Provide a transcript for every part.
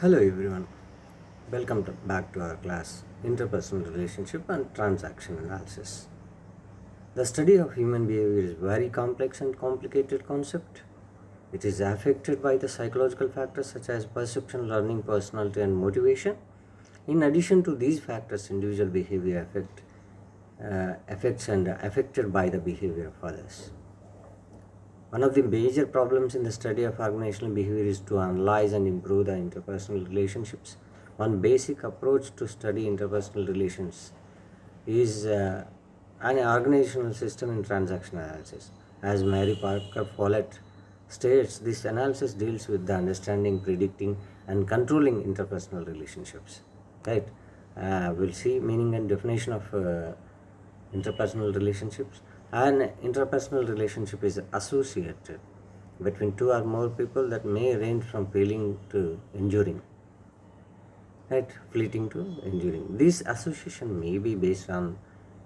Hello everyone, welcome back to our class Interpersonal Relationship and Transaction Analysis. The study of human behavior is a very complex and complicated concept. It is affected by the psychological factors such as perception, learning, personality, and motivation. In addition to these factors, individual behavior affects and affected by the behavior of others. One of the major problems in the study of organizational behavior is to analyze and improve the interpersonal relationships. One basic approach to study interpersonal relations is an organizational system in transaction analysis. As Mary Parker Follett states, this analysis deals with the understanding, predicting, and controlling interpersonal relationships. Right? We'll see meaning and definition of interpersonal relationships. An interpersonal relationship is associated between two or more people that may range from feeling to enduring, right? Fleeting to enduring. This association may be based on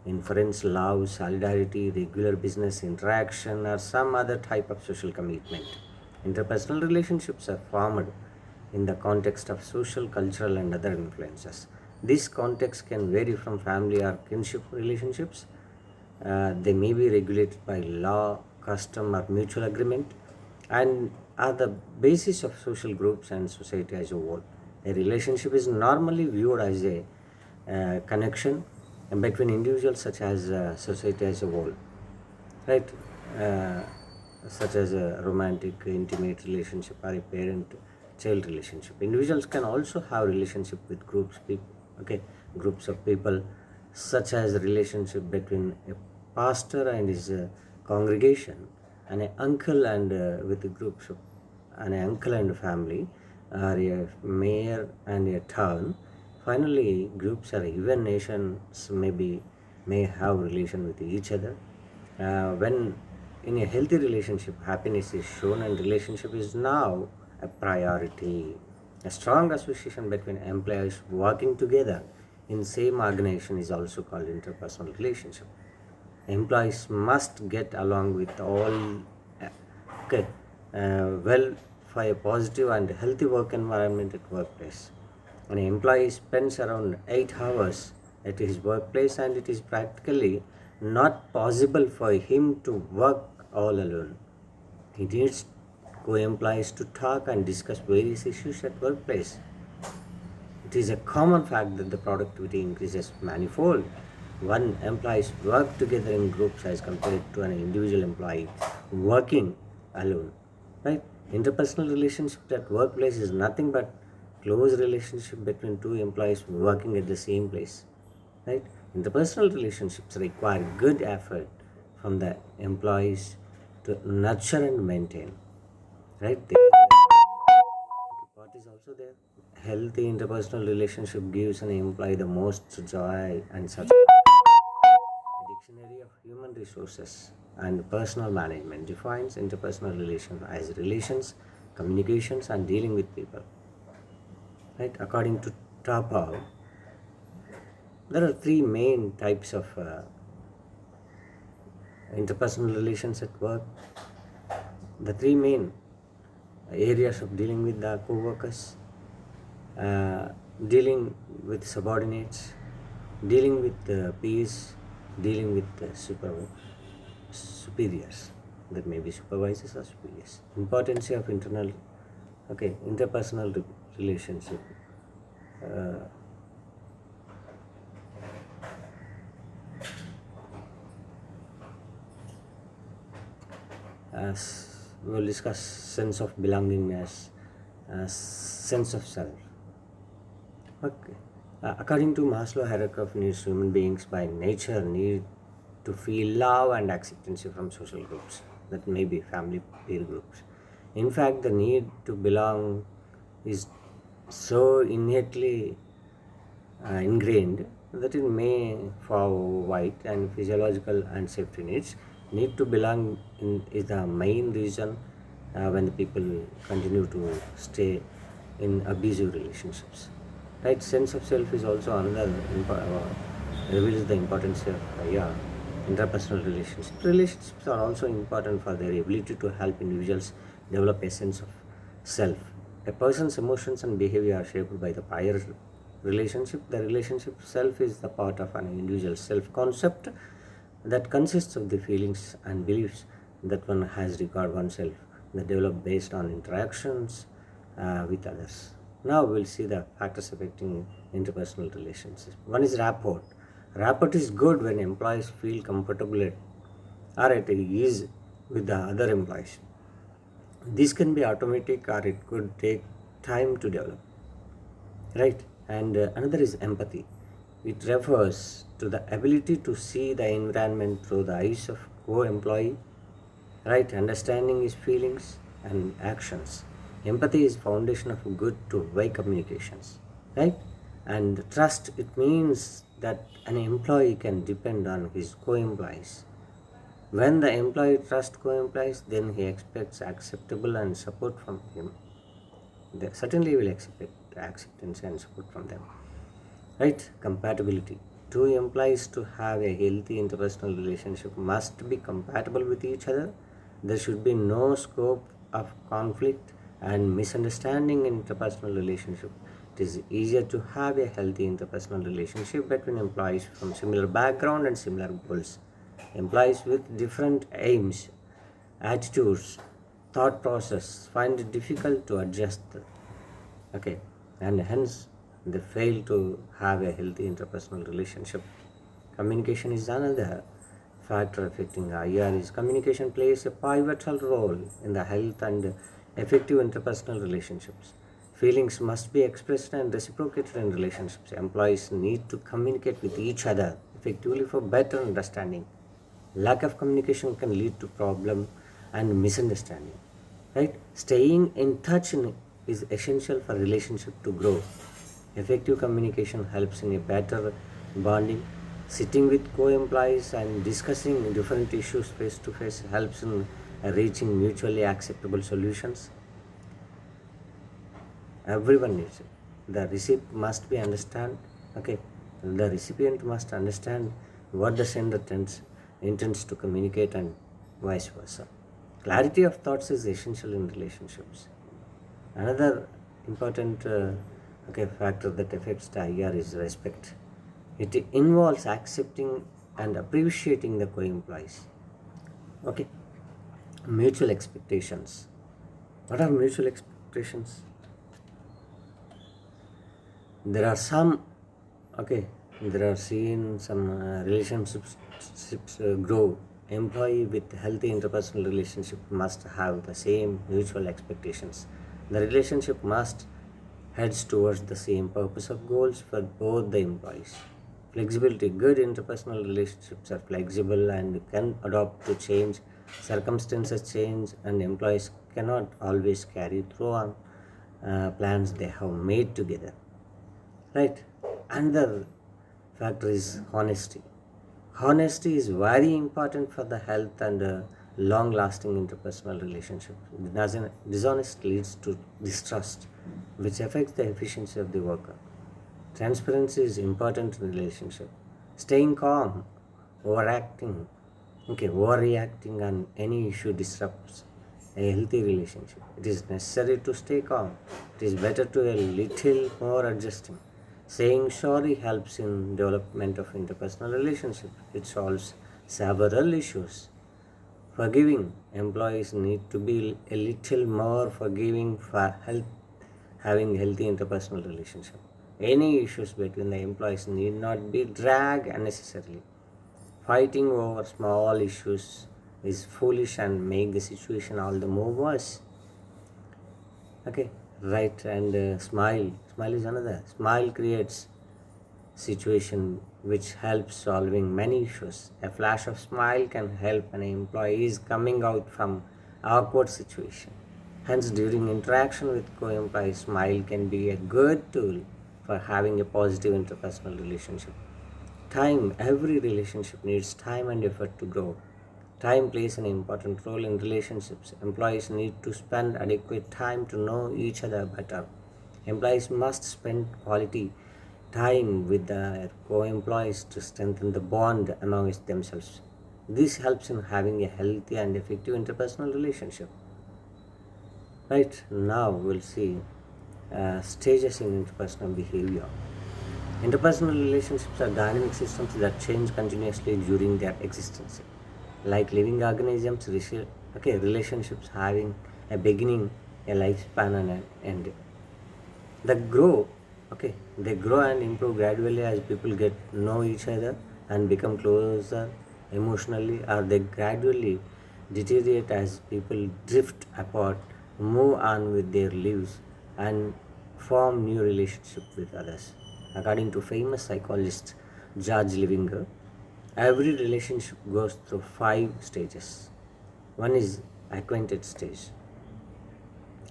inference, love, solidarity, regular business interaction, or some other type of social commitment. Interpersonal relationships are formed in the context of social, cultural, and other influences. This context can vary from family or kinship relationships. They may be regulated by law, custom, or mutual agreement, and are the basis of social groups and society as a whole. A relationship is normally viewed as a connection between individuals, such as society as a whole, right? Uh, Such as a romantic, intimate relationship or a parent-child relationship. Individuals can also have relationship with groups of people, such as the relationship between a pastor and his congregation, and an uncle and with the groups of an uncle and family, or a mayor and a town. Finally, groups or even nations may have relation with each other. When in a healthy relationship, happiness is shown and relationship is now a priority. A strong association between employees working together in same organization is also called interpersonal relationship. Employees must get along with all uh, okay well for a positive and healthy work environment at workplace. An employee spends around 8 hours at his workplace, and it is practically not possible for him to work all alone. He needs co-employees to talk and discuss various issues at workplace. It is a common fact that the productivity increases manifold when employees work together in groups as compared to an individual employee working alone. Right? Interpersonal relationship at workplace is nothing but close relationship between two employees working at the same place. Right? Interpersonal relationships require good effort from the employees to nurture and maintain. Right? What is also there? Healthy interpersonal relationship gives an employee the most joy and success. A dictionary of human resources and personal management defines interpersonal relations as relations, communications, and dealing with people. Right? According to Topol, there are three main types of interpersonal relations at work. The three main areas of dealing with the co-workers, uh, dealing with subordinates, dealing with peers, dealing with superiors, that may be supervisors or superiors. Importance of interpersonal relationship. Uh, as we will discuss sense of belongingness, sense of self. Okay. According to Maslow hierarchy of needs, human beings by nature need to feel love and acceptance from social groups, that may be family, peer groups. In fact, the need to belong is so innately ingrained that it may for white and physiological and safety needs. Need to belong is the main reason when the people continue to stay in abusive relationships. Right? Sense of self is also another reveals the importance of interpersonal relationships. Relationships are also important for their ability to help individuals develop a sense of self. A person's emotions and behavior are shaped by the prior relationship. The relationship itself is the part of an individual's self-concept that consists of the feelings and beliefs that one has regard oneself, that develop based on interactions with others. Now we'll see the factors affecting interpersonal relationships. One is rapport. Rapport is good when employees feel comfortable at ease with the other employees. This can be automatic or it could take time to develop, right? And another is empathy. It refers to the ability to see the environment through the eyes of co-employee, right? Understanding his feelings and actions. Empathy is foundation of good two-way communications, right? And trust, it means that an employee can depend on his co-employees. When the employee trusts co-employees, then he expects acceptable and support from him. They certainly will expect acceptance and support from them. Right? Compatibility. Two employees to have a healthy interpersonal relationship must be compatible with each other. There should be no scope of conflict and misunderstanding in interpersonal relationship. It is easier to have a healthy interpersonal relationship between employees from similar background and similar goals. Employees with different aims, attitudes, thought process find it difficult to adjust, okay, and hence they fail to have a healthy interpersonal relationship. Communication is another factor affecting IR. Is communication plays a pivotal role in the health and effective interpersonal relationships. Feelings must be expressed and reciprocated in relationships. Employees need to communicate with each other effectively for better understanding. Lack of communication can lead to problem and misunderstanding, right? Staying in touch is essential for relationship to grow. Effective communication helps in a better bonding. Sitting with co-employees and discussing different issues face to face helps in reaching mutually acceptable solutions. Everyone needs it. The recipient must be understand, okay, the recipient must understand what the sender intends to communicate and vice versa. Clarity of thoughts is essential in relationships. Another important factor that affects the IR is respect. It involves accepting and appreciating the co-employees. Okay, mutual expectations. What are mutual expectations? There are some, okay, there are seen some relationships grow. Employee with healthy interpersonal relationship must have the same mutual expectations. The relationship must heads towards the same purpose of goals for both the employees. Flexibility. Good interpersonal relationships are flexible and can adapt to change. Circumstances change and employees cannot always carry through on plans they have made together. Right? Another factor is honesty. Honesty is very important for the health and long-lasting interpersonal relationships. Dishonest leads to distrust, which affects the efficiency of the worker. Transparency is important in relationship. Staying calm, overreacting on any issue disrupts a healthy relationship. It is necessary to stay calm. It is better to a little more adjusting. Saying sorry helps in development of interpersonal relationship. It solves several issues. Forgiving. Employees need to be a little more forgiving for having healthy interpersonal relationship. Any issues between the employees need not be dragged unnecessarily. Fighting over small issues is foolish and make the situation all the more worse. Okay, right, and smile. Smile is another. Smile creates situation which helps solving many issues. A flash of smile can help an employee is coming out from awkward situation. Hence, during interaction with co-employees, smile can be a good tool for having a positive interpersonal relationship. Time. Every relationship needs time and effort to grow. Time plays an important role in relationships. Employees need to spend adequate time to know each other better. Employees must spend quality time with their co-employees to strengthen the bond amongst themselves. This helps in having a healthy and effective interpersonal relationship. Right, now we'll see stages in interpersonal behavior. Interpersonal relationships are dynamic systems that change continuously during their existence. Like living organisms, relationships having a beginning, a lifespan, and an end. They grow, they grow and improve gradually as people get know each other and become closer emotionally, or they gradually deteriorate as people drift apart, move on with their lives, and form new relationships with others. According to famous psychologist George Livinger, every relationship goes through 5 stages. One is acquainted stage.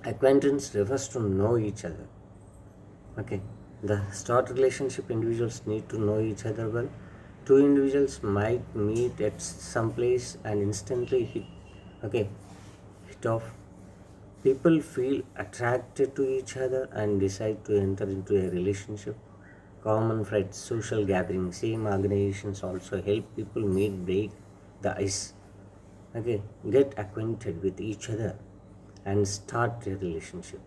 Acquaintance refers to know each other. Okay, the start relationship, individuals need to know each other well. Two individuals might meet at some place and instantly hit off. People feel attracted to each other and decide to enter into a relationship. Common friends, social gatherings, same organizations also help people meet, break the ice. Okay, get acquainted with each other and start a relationship.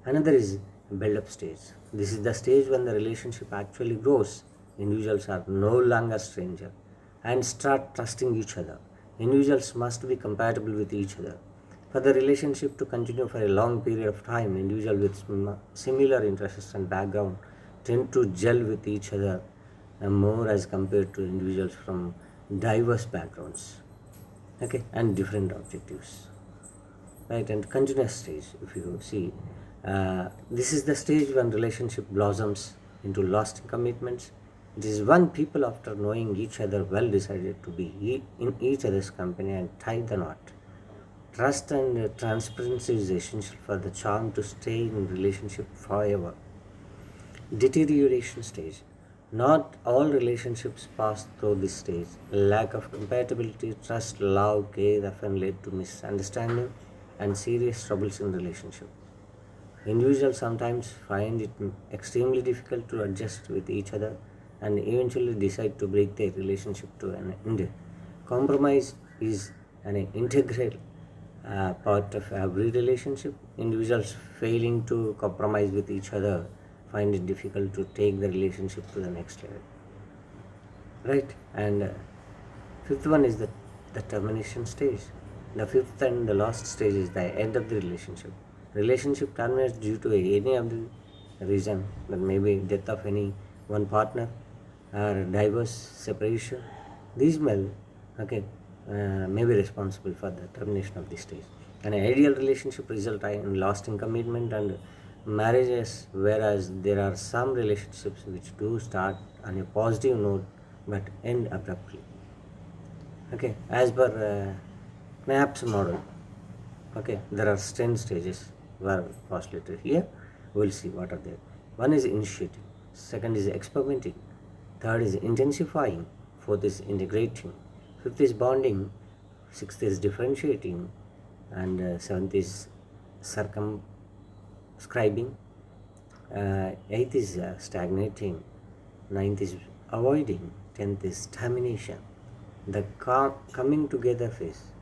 Another is build up stage. This is the stage when the relationship actually grows. Individuals are no longer strangers and start trusting each other. Individuals must be compatible with each other. For the relationship to continue for a long period of time, individuals with similar interests and background tend to gel with each other more as compared to individuals from diverse backgrounds, and different objectives, right? And continuous stage, if you see, this is the stage when relationship blossoms into lasting commitments. It is when people, after knowing each other well, decided to be in each other's company and tie the knot. Trust and transparency is essential for the charm to stay in relationship forever. Deterioration stage. Not all relationships pass through this stage. Lack of compatibility, trust, love, care often lead to misunderstanding and serious troubles in relationship. Individuals sometimes find it extremely difficult to adjust with each other and eventually decide to break their relationship to an end. Compromise is an integral part of every relationship. Individuals failing to compromise with each other find it difficult to take the relationship to the next level, right? And fifth one is the termination stage. The fifth and the last stage is the end of the relationship. Relationship terminates due to any of the reason, that may be death of any one partner or divorce, separation. These may be responsible for the termination of this stage. An ideal relationship result in lasting commitment and marriages, whereas there are some relationships which do start on a positive note but end abruptly. As per Knapp's model, there are 10 stages were postulated here. We'll see what are there. One is initiating, second is experimenting, third is intensifying, fourth is integrating, fifth is bonding, sixth is differentiating, and seventh is circumscribing, eighth is stagnating, ninth is avoiding, 10th is termination. The coming together phase.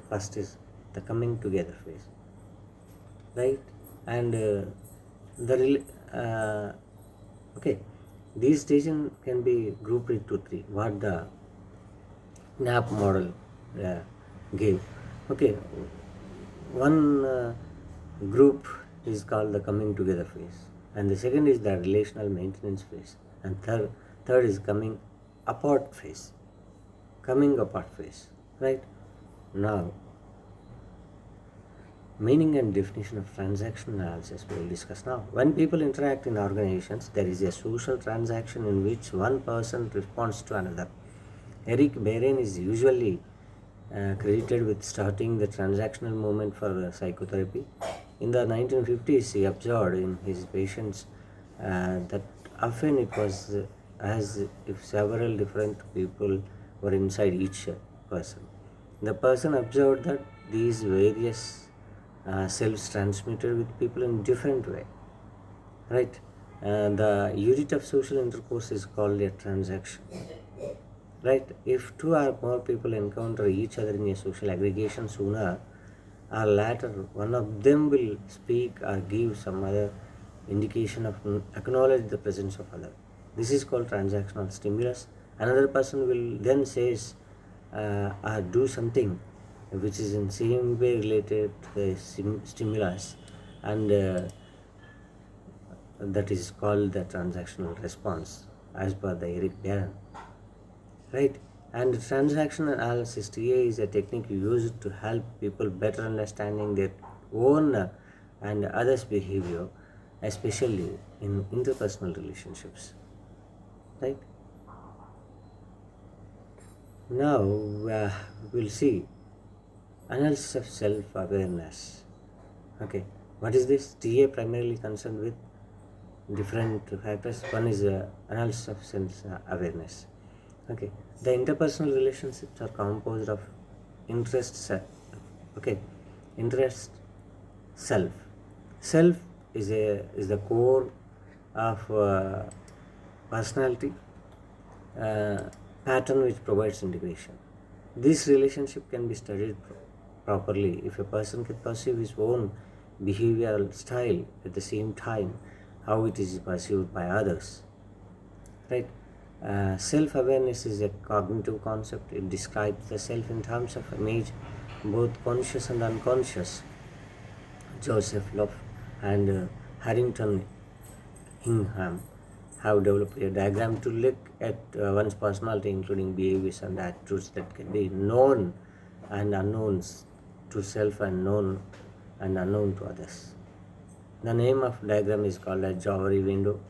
First is the coming together phase, right? And these stations can be grouped into 3. What the Knapp model gave. One group is called the coming together phase, and the second is the relational maintenance phase, and third is coming apart phase. Right? Now, meaning and definition of transactional analysis we will discuss now. When people interact in organizations, there is a social transaction in which one person responds to another. Eric Behren is usually credited with starting the transactional movement for psychotherapy. In the 1950s, he observed in his patients that often it was as if several different people were inside each person. The person observed that these various selves transmitted with people in different way, right? The unit of social intercourse is called a transaction, right? If two or more people encounter each other in a social aggregation, sooner or latter, one of them will speak or give some other indication of acknowledge the presence of other. This is called transactional stimulus. Another person will then says or do something which is in same way related to the stimulus, and that is called the transactional response as per the Eric Barron, right? And transactional analysis TA is a technique used to help people better understanding their own and others behavior, especially in interpersonal relationships, right? Now we'll see analysis of self-awareness. Okay, what is this? TA primarily concerned with different factors. One is analysis of self-awareness. Okay, the interpersonal relationships are composed of interests. Okay, interest, self. Self is the core of personality uh, pattern which provides integration. This relationship can be studied properly if a person can perceive his own behavioral style at the same time how it is perceived by others. Right? Self-awareness is a cognitive concept. It describes the self in terms of image, both conscious and unconscious. Joseph Love and Harrington Hingham have developed a diagram to look at one's personality, including behaviors and attitudes that can be known and unknowns to self and known and unknown to others. The name of diagram is called a Jowry window.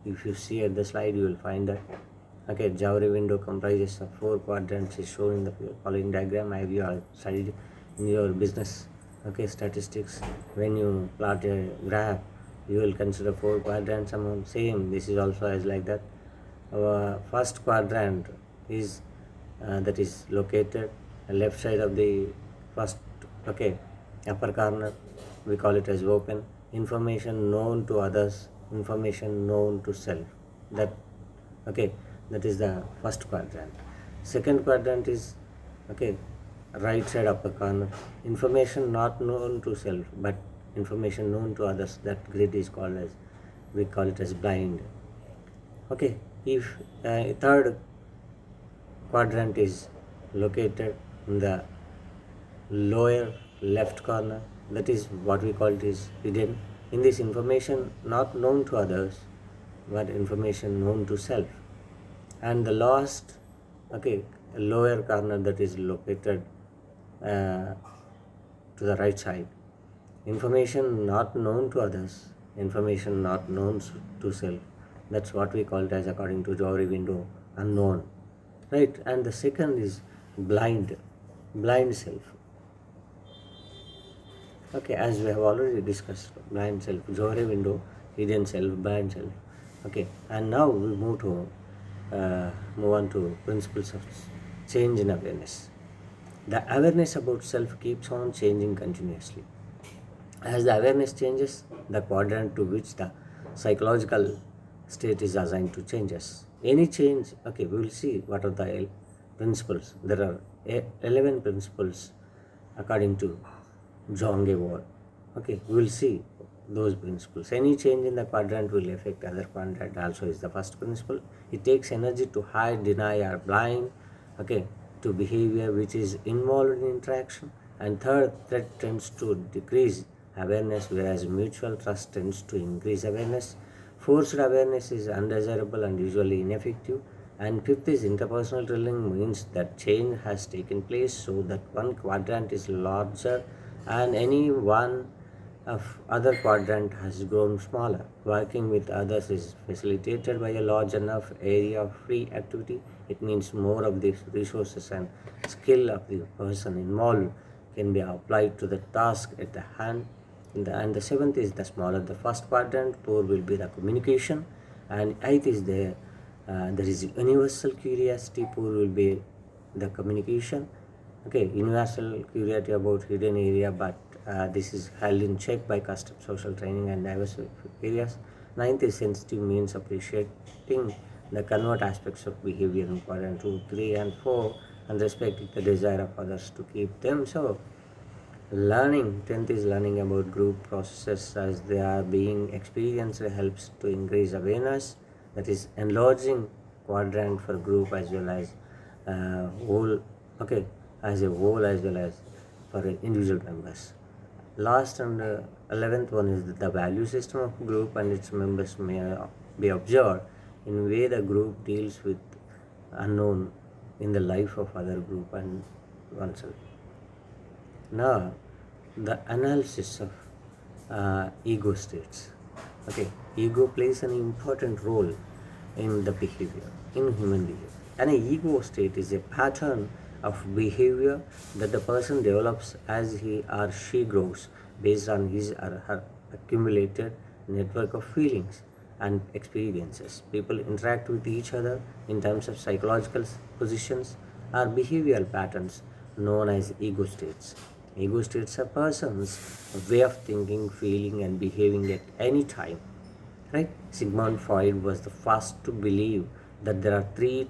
If you see at the slide, you will find that. Okay, Jowry window comprises of 4 quadrants is shown in the following diagram. I have you studied in your business. Okay, statistics. When you plot a graph, you will consider 4 quadrants amount. Same, this is also as like that. Our first quadrant is that is located left side of the first, okay, upper corner. We call it as open. Information known to others, information known to self. That, okay, that is the first quadrant. Second quadrant is, okay, right side upper corner. Information not known to self but information known to others. That grid is called as, we call it as blind. Okay, if third quadrant is located in the lower left corner, that is what we call it is hidden. In this, information not known to others but information known to self. And the last, okay, lower corner, that is located to the right side, information not known to others, information not known to self. That's what we call it as, according to Jowry window, unknown, right? And the second is blind self. Okay, as we have already discussed, blind self, Jowry window, hidden self, blind self. Okay, and now we move on to principles of change in awareness. The awareness about self keeps on changing continuously. As the awareness changes, the quadrant to which the psychological state is assigned to changes. Any change, okay, we will see what are the principles. There are 11 principles according to Zhang Ward. Okay, we will see those principles. Any change in the quadrant will affect other quadrant also is the first principle. It takes energy to hide, deny, or blind, okay, to behavior which is involved in interaction. And third, threat tends to decrease awareness, whereas mutual trust tends to increase awareness. Forced awareness is undesirable and usually ineffective. And fifth is interpersonal drilling means that change has taken place so that one quadrant is larger and any one of other quadrant has grown smaller. Working with others is facilitated by a large enough area of free activity. It means more of the resources and skill of the person involved can be applied to the task at the hand. And the seventh is the smaller the first quadrant, poor will be the communication. And eighth is there is universal curiosity, poor will be the communication. Okay, universal curiosity about hidden area, but this is held in check by custom, social training, and diverse areas. Ninth is sensitive means appreciating the convert aspects of behavior in quadrant 2, 3, and 4, and respecting the desire of others to keep them so. Learning, 10th is learning about group processes as they are being experienced helps to increase awareness, that is enlarging quadrant for group as well as whole, okay, as a whole as well as for individual members. Last and 11th one is the value system of group and its members may be observed in way the group deals with unknown in the life of other group and oneself. Now, the analysis of ego states. Okay, ego plays an important role in the behavior, in human behavior. An ego state is a pattern of behavior that the person develops as he or she grows based on his or her accumulated network of feelings and experiences. People interact with each other in terms of psychological positions or behavioral patterns known as ego states. Ego states are persons' way of thinking, feeling, and behaving at any time. Right? Sigmund Freud was the first to believe that there are three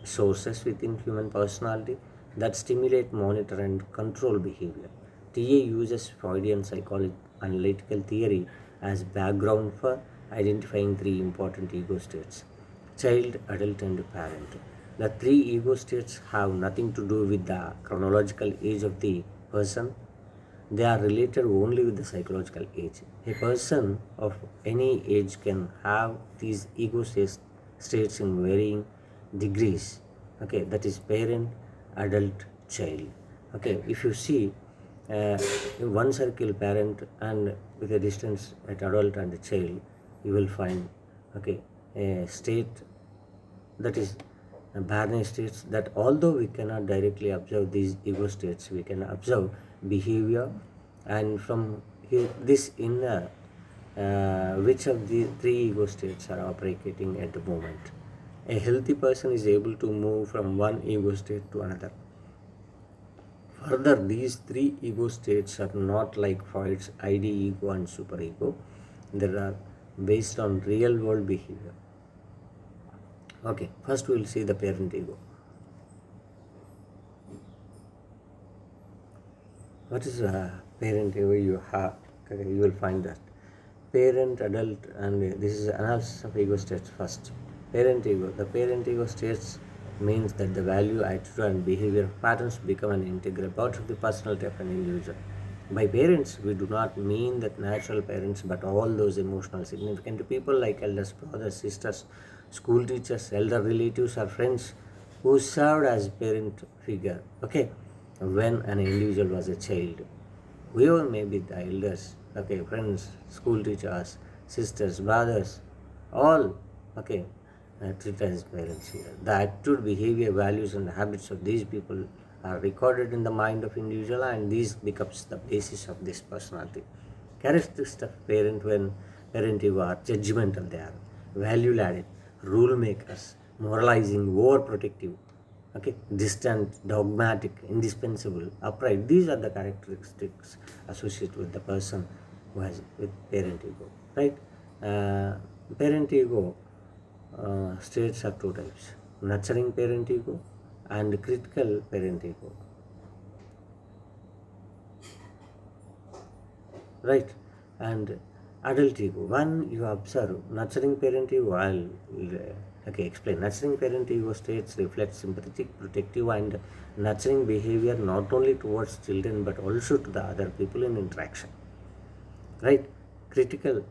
sources within human personality that stimulate, monitor, and control behavior. TA uses Freudian psychology analytical theory as background for identifying three important ego states: child, adult, and parent. The three ego states have nothing to do with the chronological age of the person, they are related only with the psychological age. A person of any age can have these states in varying degrees. Okay, that is parent, adult, child. Okay, if you see in one circle parent and with a distance at adult and child, you will find okay a state that is Barney states that although we cannot directly observe these ego states, we can observe behavior, and from this inner, which of the three ego states are operating at the moment. A healthy person is able to move from one ego state to another. Further, these three ego states are not like Freud's ID ego and superego. They are based on real world behavior. Okay, first we will see the parent ego. What is parent ego? You will find that parent, adult, and this is analysis of ego states first. Parent ego. The parent ego states means that the value, attitude, and behavior patterns become an integral part of the personality of an individual. By parents, we do not mean that natural parents, but all those emotional significant people like elders, brothers, sisters, school teachers, elder relatives, or friends who served as parent figure. Okay, when an individual was a child, whoever may be the elders, okay, friends, school teachers, sisters, brothers, all okay, treated as parents here. The attitude, behavior, values, and habits of these people are recorded in the mind of individual, and these becomes the basis of this personality. Characteristics of parent ego are judgmental, they are value laden, rule makers, moralizing, overprotective, okay, distant, dogmatic, indispensable, upright. These are the characteristics associated with the person who has with parent ego, right? Parent ego states are two types: nurturing parent ego and critical parent ego, right? And adult ego. When you observe nurturing parent ego, I'll okay explain. Nurturing parent ego states reflect sympathetic, protective, and nurturing behavior not only towards children but also to the other people in interaction, right? Critical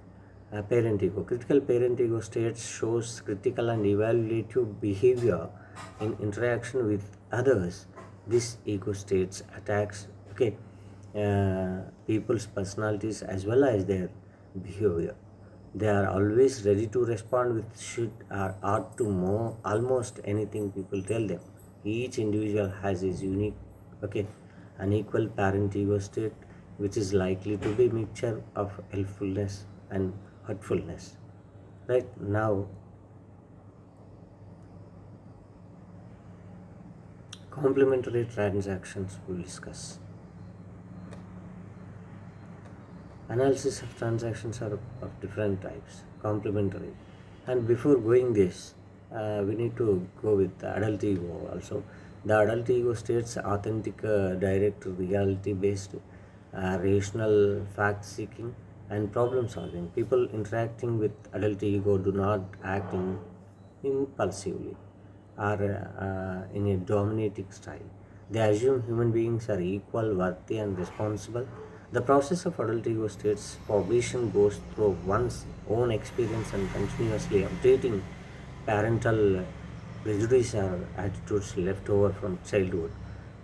parent ego. Critical parent ego states shows critical and evaluative behavior in interaction with others. This ego states attacks okay people's personalities as well as their behavior. They are always ready to respond with should or ought to more almost anything people tell them. Each individual has his unique, okay, unequal parent ego state, which is likely to be mixture of helpfulness and hurtfulness. Right now, complementary transactions we will discuss. Analysis of transactions are of different types, complementary. And before going this, we need to go with the adult ego also. The adult ego states authentic, direct, reality based, rational, fact seeking, and problem solving. People interacting with adult ego do not act impulsively or in a dominating style. They assume human beings are equal, worthy, and responsible. The process of adult ego states formation goes through one's own experience and continuously updating parental prejudice or attitudes left over from childhood.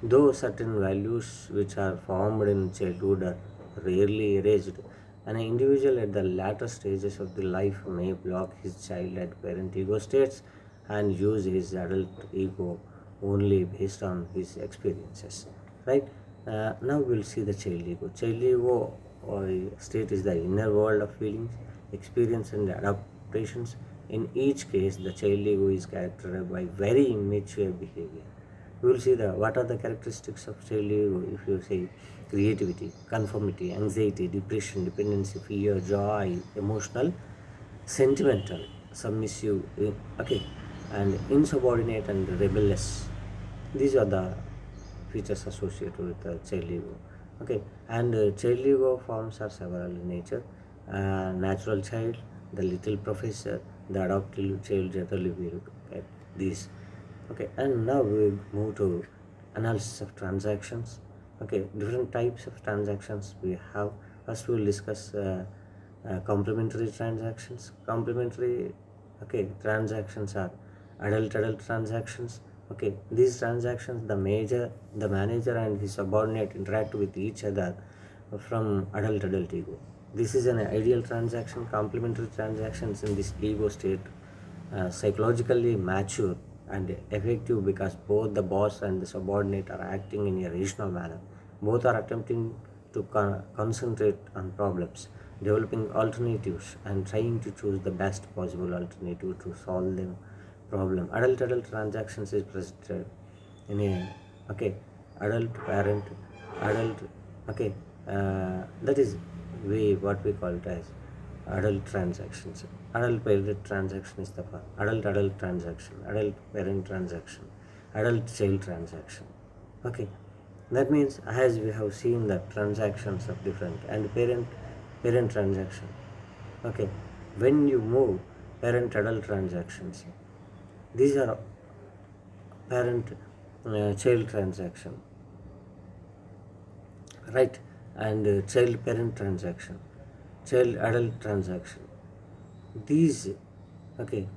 Though certain values which are formed in childhood are rarely erased, an individual at the latter stages of the life may block his child at parent ego states and use his adult ego only based on his experiences. Right? Now we'll see the child ego. Child ego or state is the inner world of feelings, experience, and adaptations. In each case, the child ego is characterized by very immature behavior. We will see the what are the characteristics of child ego. If you say creativity, conformity, anxiety, depression, dependency, fear, joy, emotional, sentimental, submissive, okay, and insubordinate and rebellious. These are the features associated with the child ego. Okay, and child ego forms are several in nature. Natural child, the little professor, the adoptive child. Generally, we look at these. Okay, and now we move to analysis of transactions. Okay, different types of transactions we have. First, we will discuss complementary transactions. Complementary, okay, transactions are adult transactions. Okay, these transactions, the manager and his subordinate interact with each other from adult ego. This is an ideal transaction. Complementary transactions in this ego state psychologically mature and effective because both the boss and the subordinate are acting in a rational manner. Both are attempting to concentrate on problems, developing alternatives, and trying to choose the best possible alternative to solve them problem. Adult transactions is presented in a, okay, adult parent, adult, okay, that is we what we call it as adult transactions. Adult parent transaction is the first. Adult transaction, adult parent transaction, adult child transaction. Okay, that means as we have seen the transactions of different and parent transaction. Okay, when you move parent adult transactions, these are parent child transaction, right? And child parent transaction, child adult transaction. These, okay,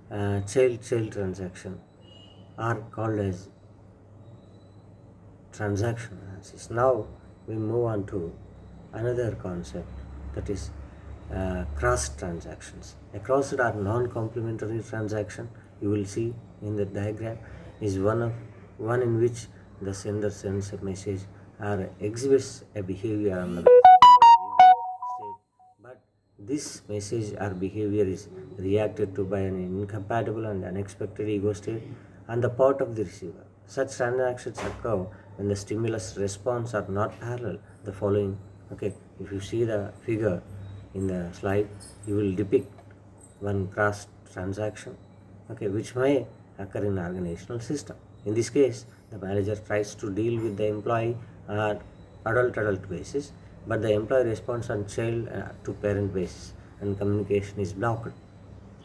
child transaction are called as transaction analysis. Now we move on to another concept, that is cross transactions. A crossed or non-complementary transaction, you will see in the diagram, is one in which the sender sends a message or exhibits a behavior on the state, but this message or behavior is reacted to by an incompatible and unexpected ego state on the part of the receiver. Such transactions occur when the stimulus response are not parallel. The following, okay, if you see the figure in the slide, you will depict one cross transaction, okay, which may occur in organizational system. In this case, the manager tries to deal with the employee on adult basis, but the employee responds on child to parent basis, and communication is blocked.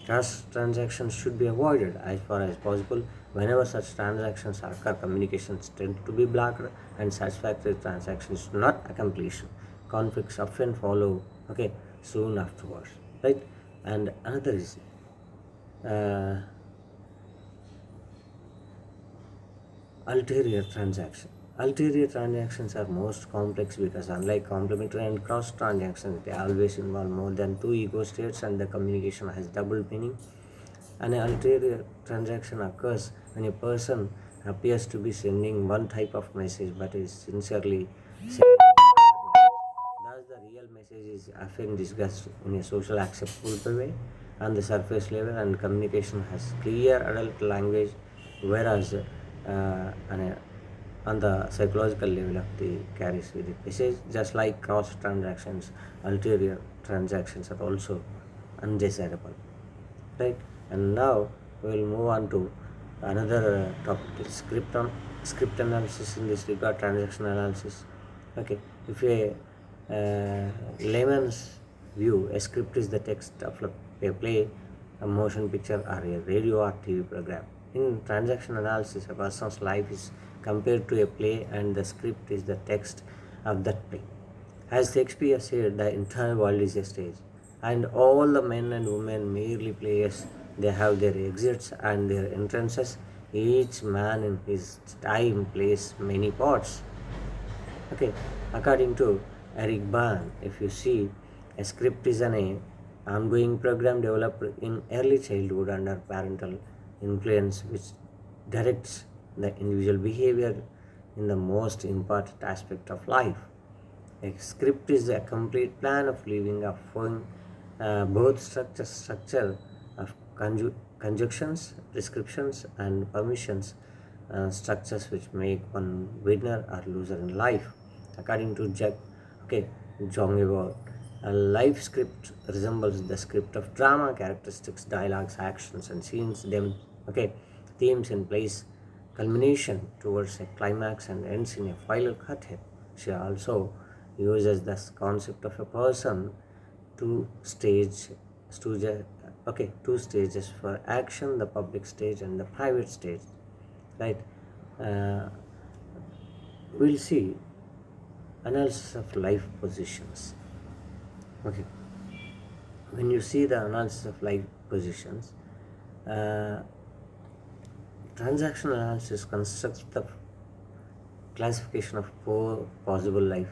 Cross transactions should be avoided as far as possible. Whenever such transactions occur, communications tend to be blocked and satisfactory transactions not accomplished. Conflicts often follow, okay, soon afterwards, right? And another is uh, ulterior transaction. Ulterior transactions are most complex because unlike complementary and cross transactions, they always involve more than two ego states and the communication has double meaning. An ulterior transaction occurs when a person appears to be sending one type of message but is sincerely sending another message. Thus, the real message is often discussed in a social acceptable way on the surface level, and communication has clear adult language, whereas on the psychological level of the carries with it message. Just like cross transactions, ulterior transactions are also undesirable, right? And now we will move on to another topic, script on script analysis in this regard, transactional analysis. Okay, if a layman's view, a script is the text of a play, a motion picture, or a radio or TV program. In transaction analysis, a person's life is compared to a play, and the script is the text of that play. As Shakespeare said, the entire world is a stage, and all the men and women merely players. They have their exits and their entrances. Each man in his time plays many parts. Okay, according to Eric Bahn, if you see, a script is an ongoing program developed in early childhood under parental influence, which directs the individual behavior in the most important aspect of life. A script is a complete plan of living, offering both structure of conjunctions, prescriptions, and permissions, structures which make one winner or loser in life. According to Jong, a life script resembles the script of drama, characteristics, dialogues, actions, and scenes. Themes in place, culmination towards a climax, and ends in a final cut. She also uses this concept of a person, two stage, stage two stages for action, the public stage and the private stage, right? uh, we'll see analysis of life positions. Okay, when you see the analysis of life positions, uh, transactional analysis constructs the classification of four possible life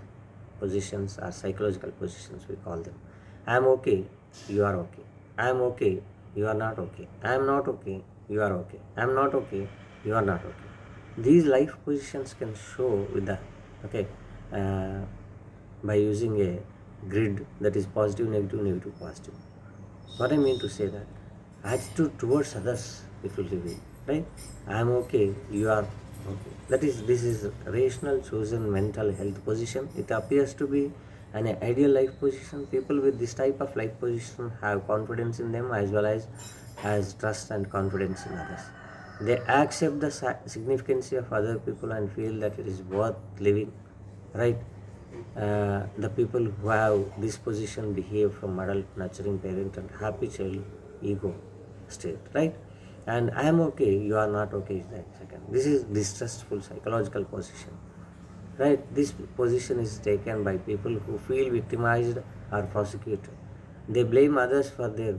positions or psychological positions, we call them. I am okay, you are okay. I am okay, you are not okay. I am not okay, you are okay. I am not okay, you are not okay. These life positions can show with the okay uh, by using a grid, that is positive, negative, negative, positive. What I mean to say that attitude towards others it will reveal, right? I am okay, you are okay. This is rational chosen mental health position. It appears to be an ideal life position. People with this type of life position have confidence in them as well as trust and confidence in others. They accept the significance of other people and feel that it is worth living, right? The people who have this position behave from adult, nurturing parent and happy child ego state, right? And I am okay, you are not okay is the second. This is distrustful psychological position, right? This position is taken by people who feel victimized or prosecuted. They blame others for their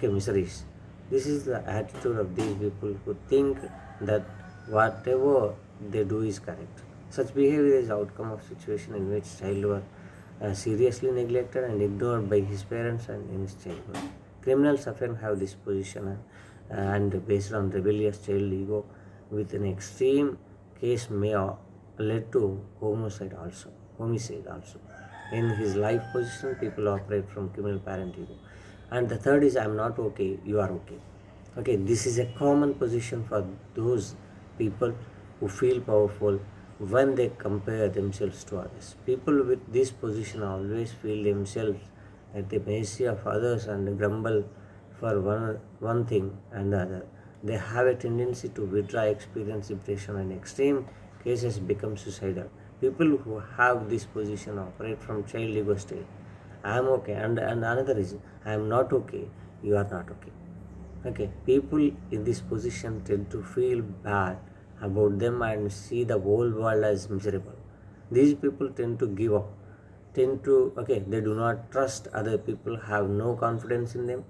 miseries. This is the attitude of these people who think that whatever they do is correct. Such behavior is outcome of situation in which child were seriously neglected and ignored by his parents and in his childhood. Criminals often have this position and based on rebellious child ego, with an extreme case may led to homicide also. In his life position, people operate from criminal parent ego. And the third is I am not okay, you are okay. Okay, this is a common position for those people who feel powerful when they compare themselves to others. People with this position always feel themselves at the mercy of others and grumble for one thing and the other. They have a tendency to withdraw, experience depression, and extreme cases become suicidal. People who have this position operate from child ego state. I am okay, and another is I am not okay, you are not okay. Okay, people in this position tend to feel bad about them and see the whole world as miserable. These people tend to give up, they do not trust other people, have no confidence in them,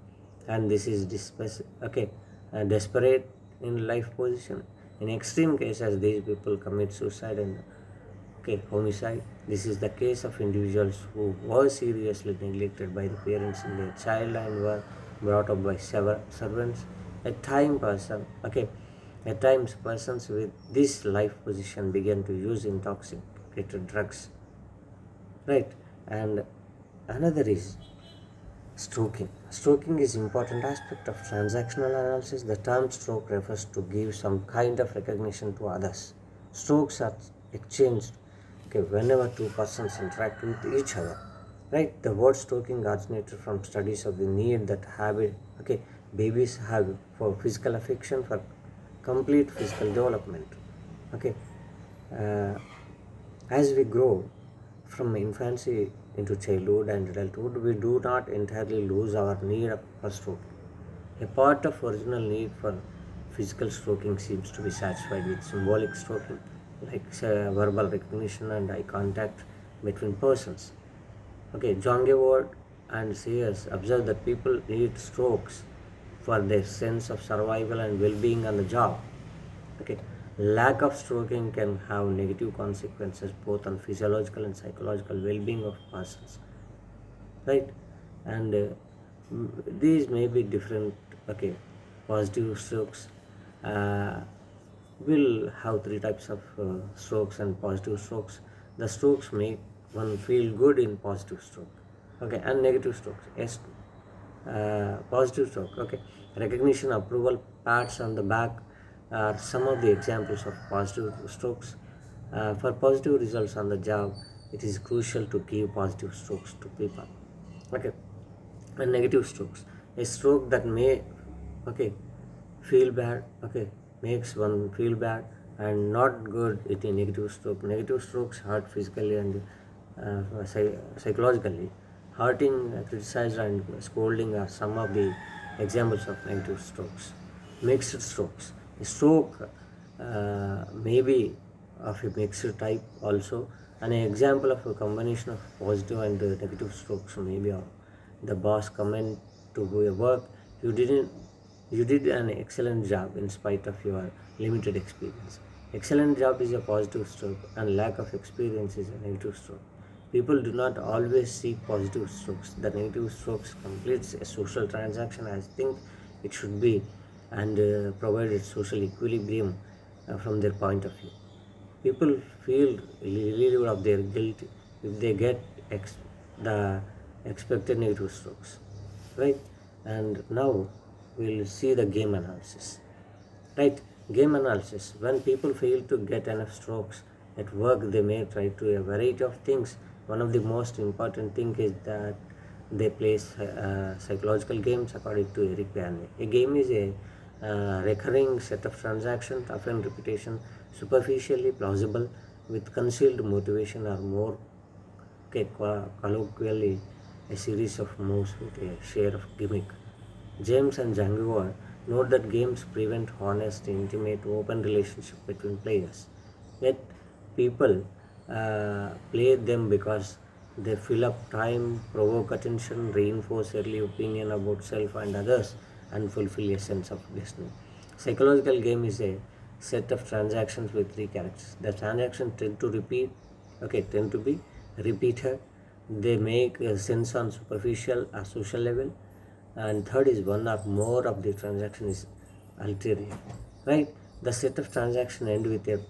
and this is desperate in life position. In extreme cases, these people commit suicide and homicide. This is the case of individuals who were seriously neglected by the parents in their child and were brought up by servants. At times persons with this life position begin to use intoxicated drugs, right? And another is stroking. Stroking is important aspect of transactional analysis. The term stroke refers to give some kind of recognition to others. Strokes are exchanged whenever two persons interact with each other. Right? The word stroking originated from studies of the need that babies have for physical affection for complete physical development. Okay, uh, as we grow from infancy into childhood and adulthood, we do not entirely lose our need for stroking. A part of original need for physical stroking seems to be satisfied with symbolic stroking, like verbal recognition and eye contact between persons. Okay, John Gavard and Sears observed that people need strokes for their sense of survival and well-being on the job. Okay, lack of stroking can have negative consequences both on physiological and psychological well-being of persons, right? And these may be different. Okay, positive strokes uh, will have three types of strokes and positive strokes. The strokes make one feel good in positive stroke. Okay, and negative strokes. Yes, positive stroke. Okay, recognition, approval, pats on the back are some of the examples of positive strokes. For positive results on the job, it is crucial to give positive strokes to people. Okay, and negative strokes, a stroke that may, okay, feel bad, okay, makes one feel bad and not good with a negative stroke. Negative strokes hurt physically and psychologically. Hurting, criticized and scolding are some of the examples of negative strokes. Mixed strokes, a stroke may be of a mixed type also. An example of a combination of positive and negative strokes may be the boss comment to your work, you didn't you did an excellent job in spite of your limited experience. Excellent job is a positive stroke and lack of experience is a negative stroke. People do not always seek positive strokes. The negative strokes completes a social transaction as think it should be and provided social equilibrium from their point of view. People feel relieved of their guilt if they get the expected negative strokes, right? And now we'll see the game analysis, right? Game analysis. When people fail to get enough strokes at work, they may try to a variety of things. One of the most important thing is that they play psychological games according to Eric Barney. A game is a recurring set of transactions, often repetition, superficially plausible, with concealed motivation or more, okay, colloquially, a series of moves with a share of gimmick. James and Janguar note that games prevent honest, intimate, open relationship between players. Yet people play them because they fill up time, provoke attention, reinforce early opinion about self and others, and fulfill a sense of destiny. Psychological game is a set of transactions with three characters. The transactions tend to be repeated. They make sense on superficial or social level. And third is one or more of the transaction is ulterior, right? The set of transaction end with a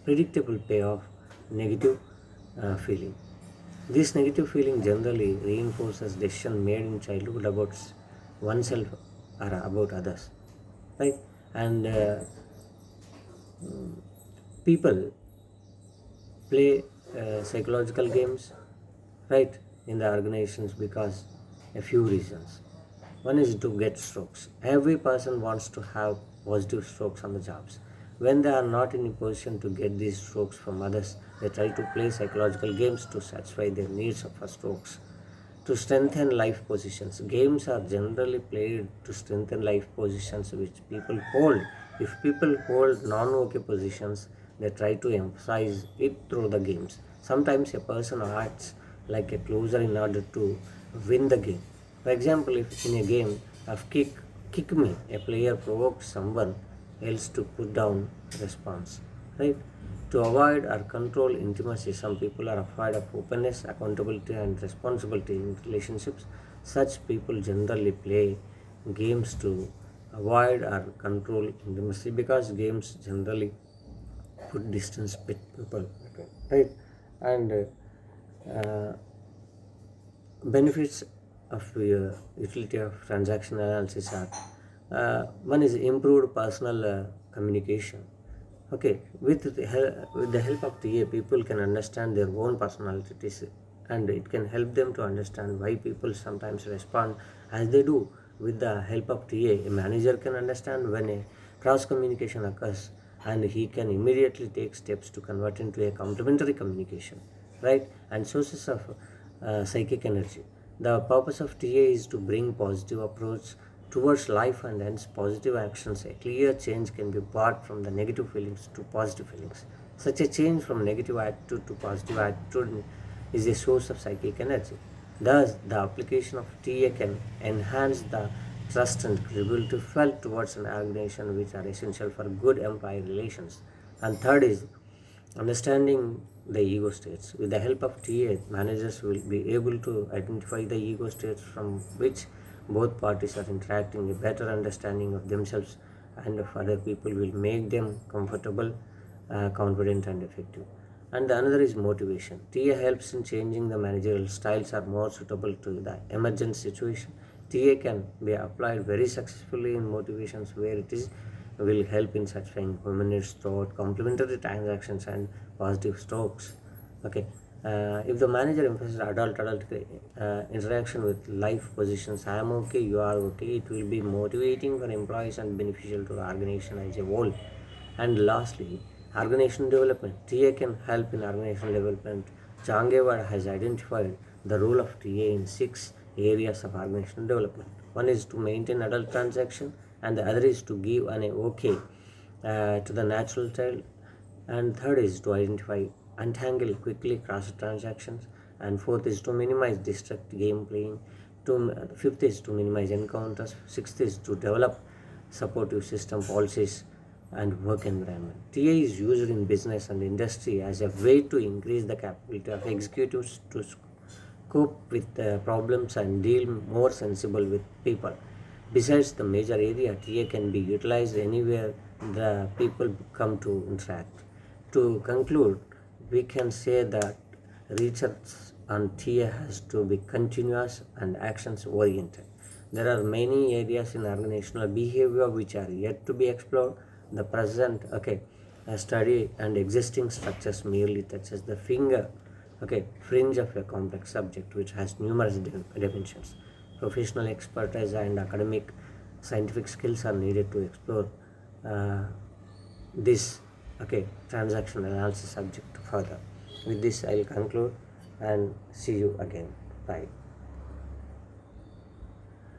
predictable payoff, negative feeling. This negative feeling generally reinforces decision made in childhood about oneself or about others, right? And people play psychological games, right, in the organizations because a few reasons. One is to get strokes. Every person wants to have positive strokes on the jobs. When they are not in a position to get these strokes from others, they try to play psychological games to satisfy their needs for strokes. To strengthen life positions. Games are generally played to strengthen life positions which people hold. If people hold non-okay positions, they try to emphasize it through the games. Sometimes a person acts like a closer in order to win the game. For example, if in a game of kick me, a player provokes someone else to put down response, right? To avoid or control intimacy, some people are afraid of openness, accountability, and responsibility in relationships. Such people generally play games to avoid or control intimacy because games generally put distance between people, right? And benefits of utility of transaction analysis are one is improved personal communication. Okay, with the help of TA, people can understand their own personalities and it can help them to understand why people sometimes respond as they do. With the help of TA, a manager can understand when a cross communication occurs and he can immediately take steps to convert into a complementary communication, right? And sources of psychic energy. The purpose of TA is to bring positive approach towards life and hence positive actions. A clear change can be brought from the negative feelings to positive feelings. Such a change from negative attitude to positive attitude is a source of psychic energy. Thus, the application of TA can enhance the trust and credibility felt towards an organization, which are essential for good employee relations. And third is understanding the ego states. With the help of TA, managers will be able to identify the ego states from which both parties are interacting. A better understanding of themselves and of other people will make them comfortable, confident, and effective. And the another is motivation. TA helps in changing the managerial styles are more suitable to the emergent situation. TA can be applied very successfully in motivations where it is will help in satisfying minutes throughout complementary transactions and positive strokes. Okay. If the manager emphasizes adult interaction with life positions, I am okay, you are okay, it will be motivating for employees and beneficial to the organization as a whole. And lastly, organizational development. TA can help in organizational development. Changewar has identified the role of TA in 6 areas of organizational development. One is to maintain adult transaction, and the other is to give an okay to the natural child, and third is to identify untangle quickly cross transactions, and fourth is to minimize distract game playing, fifth is to minimize encounters, sixth is to develop supportive system policies and work environment. TA is used in business and industry as a way to increase the capability of executives to cope with problems and deal more sensible with people. Besides the major area, TA can be utilized anywhere the people come to interact. To conclude, we can say that research on TA has to be continuous and actions oriented. There are many areas in organizational behavior which are yet to be explored. The present study and existing structures merely touches the fringe of a complex subject which has numerous dimensions. Professional expertise and academic scientific skills are needed to explore uh, this transaction analysis subject further. With this, I'll conclude and see you again. Bye.